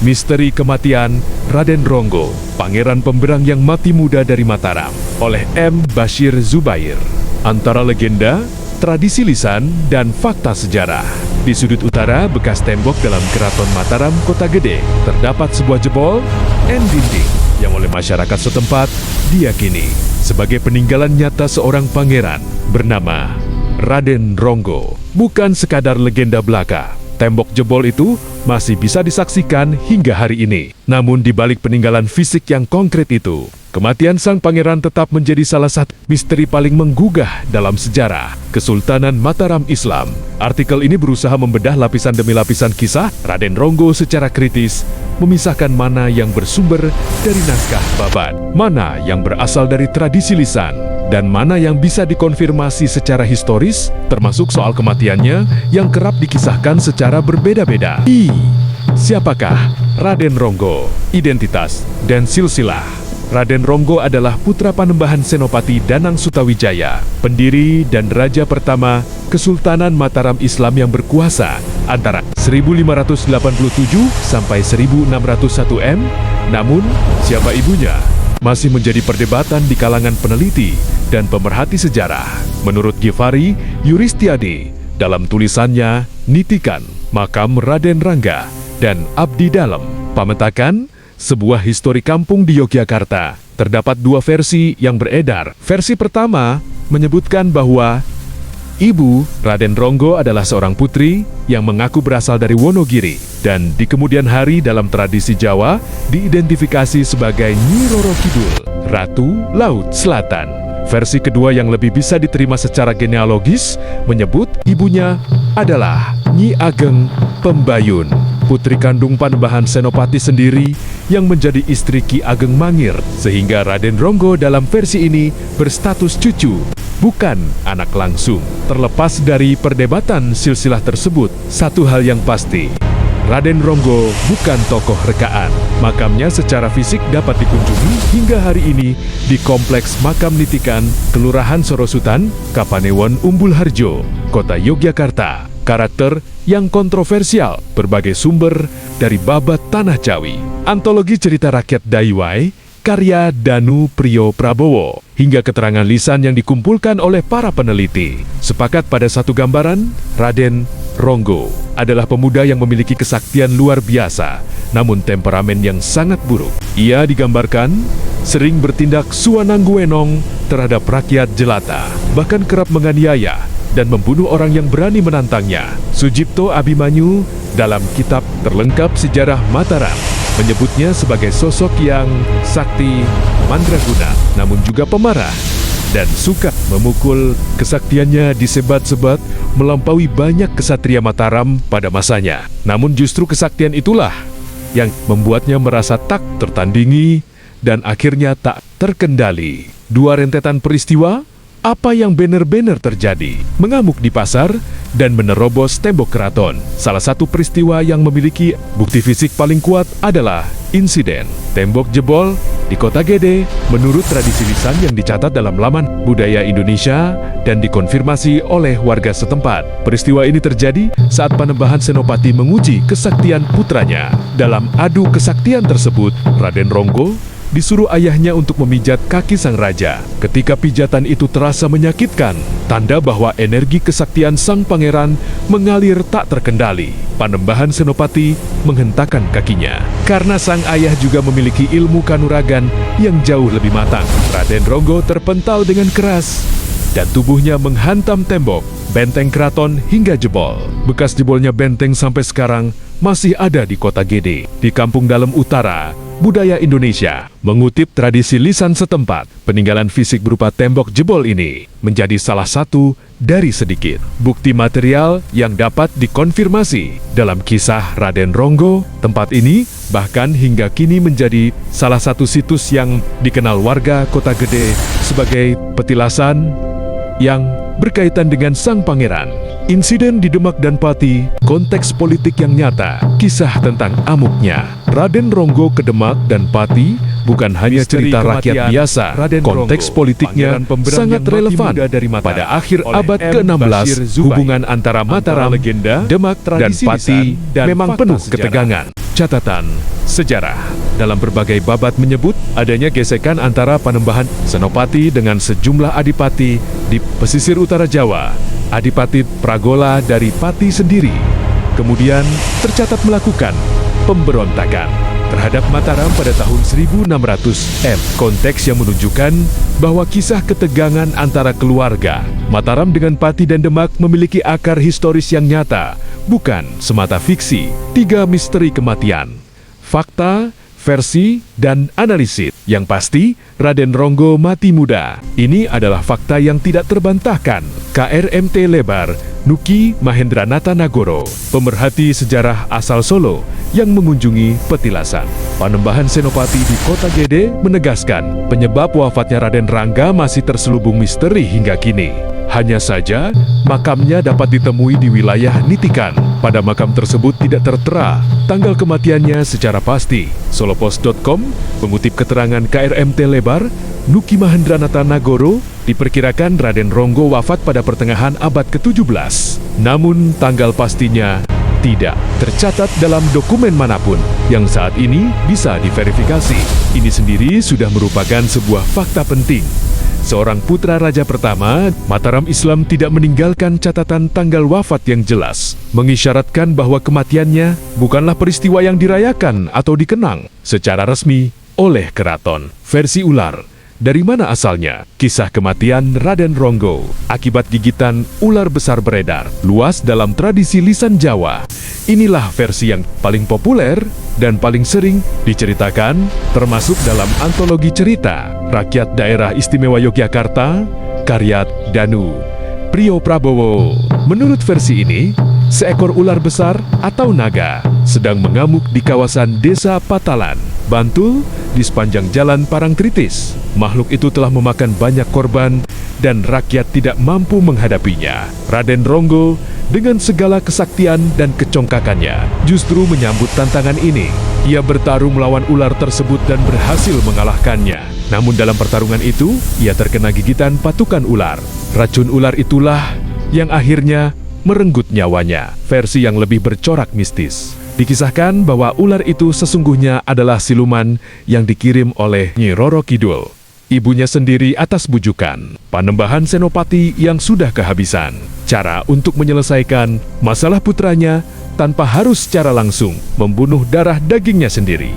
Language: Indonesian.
Misteri kematian Raden Ronggo, pangeran pemberang yang mati muda dari Mataram, oleh M. Bashir Zubair. Antara legenda, tradisi lisan, dan fakta sejarah. Di sudut utara bekas tembok dalam Keraton Mataram, Kota Gede, terdapat sebuah jebol and dinding yang oleh masyarakat setempat diyakini sebagai peninggalan nyata seorang pangeran bernama Raden Ronggo. Bukan sekadar legenda belaka, tembok jebol itu masih bisa disaksikan hingga hari ini. Namun di balik peninggalan fisik yang konkret itu, kematian sang pangeran tetap menjadi salah satu misteri paling menggugah dalam sejarah Kesultanan Mataram Islam. Artikel ini berusaha membedah lapisan demi lapisan kisah Raden Ronggo secara kritis, memisahkan mana yang bersumber dari naskah babat, mana yang berasal dari tradisi lisan, dan mana yang bisa dikonfirmasi secara historis, termasuk soal kematiannya yang kerap dikisahkan secara berbeda-beda. Siapakah Raden Ronggo? Identitas dan silsilah. Raden Ronggo adalah putra Panembahan Senopati Danang Sutawijaya, pendiri dan raja pertama Kesultanan Mataram Islam yang berkuasa antara 1587 sampai 1601 M. Namun, siapa ibunya masih menjadi perdebatan di kalangan peneliti dan pemerhati sejarah. Menurut Givari Yuristiadi, dalam tulisannya Nitikan Makam Raden Rangga dan Abdi Dalem, Pametakan, sebuah histori kampung di Yogyakarta, terdapat dua versi yang beredar. Versi pertama menyebutkan bahwa ibu Raden Ronggo adalah seorang putri yang mengaku berasal dari Wonogiri dan di kemudian hari dalam tradisi Jawa diidentifikasi sebagai Nyi Roro Kidul, Ratu Laut Selatan. Versi kedua yang lebih bisa diterima secara genealogis menyebut ibunya adalah Nyi Ageng Pembayun, putri kandung Panembahan Senopati sendiri yang menjadi istri Ki Ageng Mangir, sehingga Raden Ronggo dalam versi ini berstatus cucu, bukan anak langsung. Terlepas dari perdebatan silsilah tersebut, satu hal yang pasti, Raden Ronggo bukan tokoh rekaan. Makamnya secara fisik dapat dikunjungi hingga hari ini di Kompleks Makam Nitikan, Kelurahan Sorosutan, Kapanewon Umbul Harjo, Kota Yogyakarta. Karakter yang kontroversial, berbagai sumber dari babat Tanah Jawi, antologi cerita rakyat Daiwai, karya Danu Priyo Prabowo, hingga keterangan lisan yang dikumpulkan oleh para peneliti. Sepakat pada satu gambaran, Raden Ronggo adalah pemuda yang memiliki kesaktian luar biasa, namun temperamen yang sangat buruk. Ia digambarkan sering bertindak suwanangguwenong terhadap rakyat jelata, bahkan kerap menganiaya dan membunuh orang yang berani menantangnya. Sujipto Abimanyu dalam kitab terlengkap Sejarah Mataram menyebutnya sebagai sosok yang sakti, mandraguna, namun juga pemarah dan suka memukul. Kesaktiannya disebat-sebat melampaui banyak kesatria Mataram pada masanya. Namun justru kesaktian itulah yang membuatnya merasa tak tertandingi dan akhirnya tak terkendali. Dua rentetan peristiwa, apa yang benar-benar terjadi, mengamuk di pasar dan menerobos tembok keraton. Salah satu peristiwa yang memiliki bukti fisik paling kuat adalah insiden tembok jebol di Kota Gede menurut tradisi lisan yang dicatat dalam Laman Budaya Indonesia dan dikonfirmasi oleh warga setempat. Peristiwa ini terjadi saat Panembahan Senopati menguji kesaktian putranya. Dalam adu kesaktian tersebut, Raden Ronggo disuruh ayahnya untuk memijat kaki sang raja. Ketika pijatan itu terasa menyakitkan, tanda bahwa energi kesaktian sang pangeran mengalir tak terkendali. Panembahan Senopati menghentakkan kakinya. Karena sang ayah juga memiliki ilmu kanuragan yang jauh lebih matang, Raden Ronggo terpental dengan keras dan tubuhnya menghantam tembok, benteng keraton hingga jebol. Bekas jebolnya benteng sampai sekarang masih ada di Kota Gede, di Kampung Dalam Utara, Budaya Indonesia. Mengutip tradisi lisan setempat, peninggalan fisik berupa tembok jebol ini menjadi salah satu dari sedikit bukti material yang dapat dikonfirmasi dalam kisah Raden Ronggo. Tempat ini bahkan hingga kini menjadi salah satu situs yang dikenal warga Kota Gede sebagai petilasan yang berkaitan dengan sang pangeran. Insiden di Demak dan Pati, konteks politik yang nyata, kisah tentang amuknya Raden Ronggo ke Demak dan Pati bukan hanya cerita rakyat biasa. Konteks politiknya sangat relevan. Pada akhir abad ke-16, hubungan antara Mataram, Demak, dan Pati memang penuh ketegangan. Catatan sejarah dalam berbagai babat menyebut adanya gesekan antara Panembahan Senopati dengan sejumlah adipati di pesisir utara Jawa. Adipati Pragola dari Pati sendiri kemudian tercatat melakukan pemberontakan terhadap Mataram pada tahun 1600 M. Konteks yang menunjukkan bahwa kisah ketegangan antara keluarga Mataram dengan Pati dan Demak memiliki akar historis yang nyata, bukan semata fiksi. 3 misteri kematian, fakta, versi, dan analisis. Yang pasti, Raden Ronggo mati muda. Ini adalah fakta yang tidak terbantahkan. KRMT Lebar, Nuki Mahendranata Nagoro, pemerhati sejarah asal Solo yang mengunjungi petilasan Panembahan Senopati di Kota Gede, menegaskan penyebab wafatnya Raden Rangga masih terselubung misteri hingga kini. Hanya saja, makamnya dapat ditemui di wilayah Nitikan. Pada makam tersebut tidak tertera tanggal kematiannya secara pasti. Solopost.com mengutip keterangan KRMT Lebar, Nuki Mahendranata Nagoro, diperkirakan Raden Ronggo wafat pada pertengahan abad ke-17. Namun tanggal pastinya tidak tercatat dalam dokumen manapun yang saat ini bisa diverifikasi. Ini sendiri sudah merupakan sebuah fakta penting. Seorang putra raja pertama, Mataram Islam tidak meninggalkan catatan tanggal wafat yang jelas, mengisyaratkan bahwa kematiannya bukanlah peristiwa yang dirayakan atau dikenang secara resmi oleh keraton. Versi ular. Dari mana asalnya kisah kematian Raden Ronggo? Akibat gigitan ular besar beredar luas dalam tradisi lisan Jawa. Inilah versi yang paling populer dan paling sering diceritakan, termasuk dalam antologi cerita Rakyat Daerah Istimewa Yogyakarta, karya Danu Priyo Prabowo. Menurut versi ini, seekor ular besar atau naga sedang mengamuk di kawasan Desa Patalan, Bantul, di sepanjang jalan Parangtritis. Makhluk itu telah memakan banyak korban dan rakyat tidak mampu menghadapinya. Raden Ronggo dengan segala kesaktian dan kecongkakannya justru menyambut tantangan ini. Ia bertarung melawan ular tersebut dan berhasil mengalahkannya. Namun dalam pertarungan itu, ia terkena gigitan patukan ular. Racun ular itulah yang akhirnya merenggut nyawanya. Versi yang lebih bercorak mistis. Dikisahkan bahwa ular itu sesungguhnya adalah siluman yang dikirim oleh Nyi Roro Kidul, ibunya sendiri atas bujukan Panembahan Senopati yang sudah kehabisan cara untuk menyelesaikan masalah putranya tanpa harus secara langsung membunuh darah dagingnya sendiri.